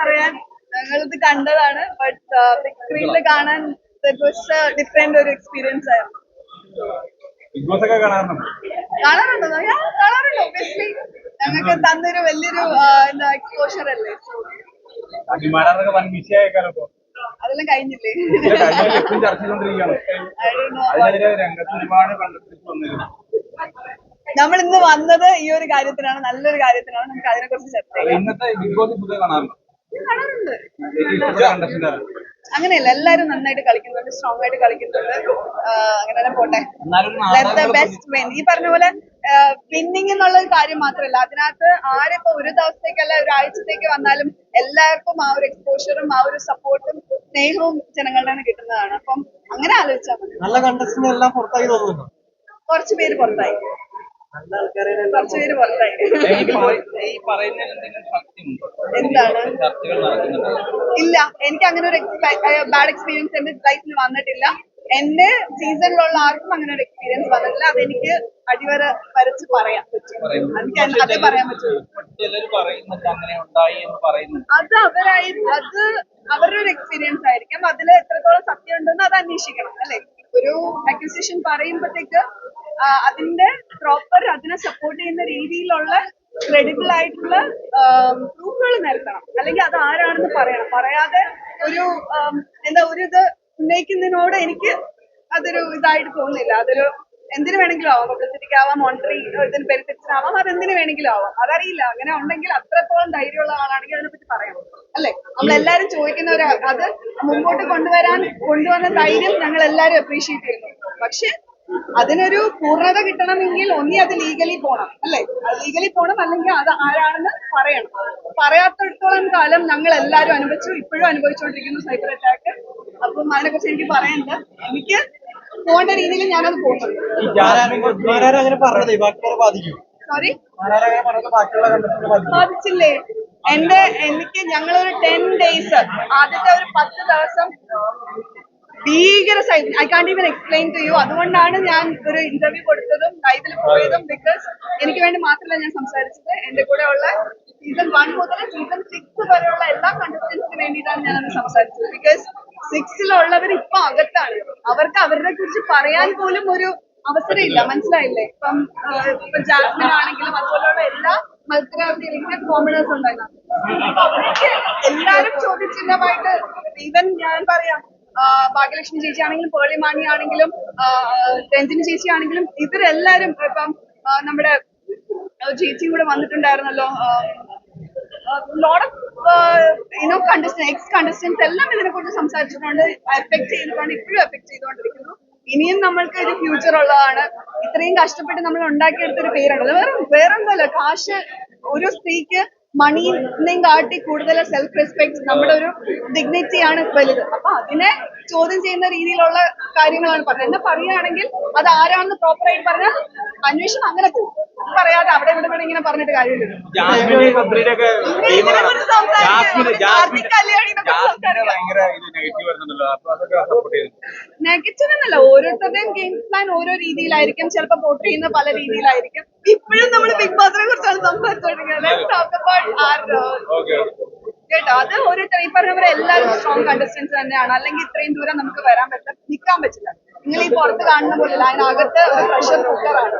അറിയാൻ ഞങ്ങളിത് കണ്ടതാണ്. ബട്ട് ബിഗ് സ്ക്രീനിൽ കാണാൻ ഡിഫറെന്റ് ഒരു എക്സ്പീരിയൻസ് ആയിരുന്നു. കാണാറുണ്ടോ? കാണാറുണ്ട്. ഒബ്വിയസ്ലി ഞങ്ങൾക്ക് തന്നൊരു വലിയൊരു എക്സ്പോഷർ അല്ലേ. അതെല്ലാം കഴിഞ്ഞില്ലേ? നമ്മൾ ഇന്ന് വന്നത് ഈ ഒരു കാര്യത്തിനാണ്, നല്ലൊരു കാര്യത്തിനാണ്. നമുക്ക് അതിനെ കുറിച്ച് ചർച്ച ചെയ്യാം. അങ്ങനെയല്ല, എല്ലാരും നന്നായിട്ട് കളിക്കുന്നുണ്ട്, സ്ട്രോങ് ആയിട്ട് കളിക്കുന്നുണ്ട്. അങ്ങനെ പോട്ടെ. Best win. ഈ പറഞ്ഞ പോലെ വിന്നിങ് എന്നുള്ള ഒരു കാര്യം മാത്രമല്ല, അതിനകത്ത് ആരിപ്പോ ഒരു ദിവസത്തേക്കല്ല ഒരാഴ്ചത്തേക്ക് വന്നാലും എല്ലാവർക്കും ആ ഒരു എക്സ്പോഷറും ആ ഒരു സപ്പോർട്ടും സ്നേഹവും ജനങ്ങളുടെ കിട്ടുന്നതാണ്. അപ്പം അങ്ങനെ ആലോചിച്ചാൽ മതി. നല്ല കണ്ടസ്റ്റന്റ് എല്ലാം പുറത്തായി തോന്നുന്നു. കുറച്ചുപേര് പുറത്തായി. എന്താണ്? ഇല്ല, എനിക്ക് അങ്ങനെ ഒരു ബാഡ് എക്സ്പീരിയൻസ് എന്റെ ലൈഫിൽ വന്നിട്ടില്ല. എന്റെ സീസണിലുള്ള ആർക്കും അങ്ങനെ ഒരു എക്സ്പീരിയൻസ് വന്നിട്ടില്ല. അതെനിക്ക് അടിവര വരച്ച് പറയാൻ പറ്റും. എനിക്ക് അതേ പറയാൻ പറ്റുള്ളൂ. അത് അവരുടെ ഒരു എക്സ്പീരിയൻസ് ആയിരിക്കും. അതിൽ എത്രത്തോളം സത്യം ഉണ്ടെന്ന് അത് അന്വേഷിക്കണം, അല്ലെ? ഒരു അക്യൂസിഷൻ പറയുമ്പോഴത്തേക്ക് അതിന്റെ പ്രോപ്പർ അതിനെ സപ്പോർട്ട് ചെയ്യുന്ന രീതിയിലുള്ള ക്രെഡിബിൾ ആയിട്ടുള്ള പ്രൂഫുകൾ നിരത്തണം. അല്ലെങ്കിൽ അത് ആരാണെന്ന് പറയണം. പറയാതെ ഒരു ഒരു ഇത് ഉന്നയിക്കുന്നതിനോട് എനിക്ക് അതൊരു ഇതായിട്ട് തോന്നുന്നില്ല. അതൊരു എന്തിനു വേണമെങ്കിലും ആവാം. പബ്ലിസിറ്റിക്ക് ആവാം, മോണിറ്ററി ഇതിന് ബെനിഫിറ്റ്സിനാവാം, അത് എന്തിനു വേണമെങ്കിലും ആവാം. അതറിയില്ല. അങ്ങനെ ഉണ്ടെങ്കിൽ അത്രത്തോളം ധൈര്യമുള്ള ആളാണെങ്കിൽ അതിനെപ്പറ്റി പറയാം, അല്ലെ? നമ്മളെല്ലാരും ചോദിക്കുന്ന അത് മുമ്പോട്ട് കൊണ്ടുവന്ന ധൈര്യം ഞങ്ങൾ എല്ലാരും അപ്രീഷിയേറ്റ് ചെയ്യുന്നു. പക്ഷെ അതിനൊരു പൂർണ്ണത കിട്ടണമെങ്കിൽ ഒന്നി അത് ലീഗലി പോണം, അല്ലെ? ലീഗലി പോണം, അല്ലെങ്കിൽ അത് ആരാണെന്ന് പറയണം. പറയാത്തിടത്തോളം കാലം ഞങ്ങൾ എല്ലാവരും അനുഭവിച്ചു, ഇപ്പോഴും അനുഭവിച്ചുകൊണ്ടിരിക്കുന്നു സൈബർ അറ്റാക്ക്. അപ്പം അതിനെ കുറിച്ച് എനിക്ക് പറയാനുണ്ട്. എനിക്ക് പോകേണ്ട രീതിയിൽ ഞാനത് പോകുന്നുണ്ട്. സോറി, ബാധിച്ചില്ലേ? ഞങ്ങളൊരു 10 days, ആദ്യത്തെ ഒരു 10 ദിവസം ഭീകര I can't even explain to you. അതുകൊണ്ടാണ് ഞാൻ ഒരു ഇന്റർവ്യൂ കൊടുത്തതും ലൈവിൽ പോയതും. ബിക്കോസ് എനിക്ക് വേണ്ടി മാത്രമല്ല ഞാൻ സംസാരിച്ചത്, എന്റെ കൂടെ ഉള്ള സീസൺ 1 മുതൽ സീസൺ 6 വരെയുള്ള എല്ലാ കണ്ടസ്റ്റന്റ്സിന് വേണ്ടിയിട്ടാണ് ഞാനത് സംസാരിച്ചത്. ബിക്കോസ് 6-ലുള്ളവർ ഇപ്പൊ അകത്താണ്. അവർക്ക് അവരെ കുറിച്ച് പറയാൻ പോലും ഒരു അവസരമില്ല. മനസ്സിലായില്ലേ? ഇപ്പം ജാസ്മിൻ ആണെങ്കിലും അതുപോലെയുള്ള എല്ലാ മത്സരാർത്ഥികളും കോമണേഴ്സ് ഉണ്ടായിരുന്നു. അവർക്ക് എല്ലാരും ചോദ്യചിഹ്നമായിട്ട്, ഈവൻ ഞാൻ പറയാം, ഭാഗ്യലക്ഷ്മി ചേച്ചി ആണെങ്കിലും, പേളി മാണി ആണെങ്കിലും, രഞ്ജിനി ചേച്ചി ആണെങ്കിലും, ഇവരെല്ലാരും ഇപ്പം നമ്മുടെ ചേച്ചിയും കൂടെ വന്നിട്ടുണ്ടായിരുന്നല്ലോ. ലോട്ട് ഓഫ് എക്സ് കണ്ടസ്റ്റൻസ് എല്ലാം ഇതിനെ കുറിച്ച് സംസാരിച്ചിട്ടുണ്ട്, എഫക്ട് ചെയ്തിട്ടുണ്ട്, ഇപ്പോഴും എഫക്ട് ചെയ്തുകൊണ്ടിരിക്കുന്നു. ഇനിയും നമ്മൾക്ക് ഒരു ഫ്യൂച്ചർ ഉള്ളതാണ്. ഇത്രയും കഷ്ടപ്പെട്ട് നമ്മൾ ഉണ്ടാക്കിയെടുത്തൊരു പേരാണ്. വേറൊന്നുമല്ല, കാശ് ഒരു സ്ത്രീക്ക് മണിയും കാട്ടി കൂടുതൽ സെൽഫ് റെസ്പെക്ട്, നമ്മുടെ ഒരു ഡിഗ്നിറ്റിയാണ് വലുത്. അപ്പൊ അതിനെ ചോദ്യം ചെയ്യുന്ന രീതിയിലുള്ള കാര്യങ്ങളാണ് പറഞ്ഞത്. എന്നെ പറയുകയാണെങ്കിൽ അത് ആരാണെന്ന് പ്രോപ്പർ ആയിട്ട് പറഞ്ഞാൽ അന്വേഷണം അങ്ങനെ പോകും. പറയാതെ അവിടെ ഇവിടെ ഇങ്ങനെ പറഞ്ഞിട്ട് കാര്യമില്ല. നെഗറ്റീവ് എന്നല്ല, ഓരോരുത്തരുടെയും ഗെയിം പ്ലാൻ ഓരോ രീതിയിലായിരിക്കും. ചിലപ്പോൾ വോട്ട് ചെയ്യുന്ന പല രീതിയിലായിരിക്കും. ഇപ്പോഴും നമ്മൾ ബിഗ് ബോസിനെ കുറിച്ചാണ് സംസാരിച്ചുകൊണ്ടിരിക്കുന്നത്. കേട്ടോ, അത് ഓരോരുത്തർ ഈ പറഞ്ഞവരെ എല്ലാവരും സ്ട്രോങ് കണ്ടസ്റ്റൻസ് തന്നെയാണ്. അല്ലെങ്കിൽ ഇത്രയും ദൂരം നമുക്ക് നിൽക്കാൻ പറ്റില്ല. നിങ്ങൾ ഈ പുറത്ത് കാണുന്ന പോലെ അതിനകത്ത് ഒരു പ്രഷർ കുക്കറാണ്.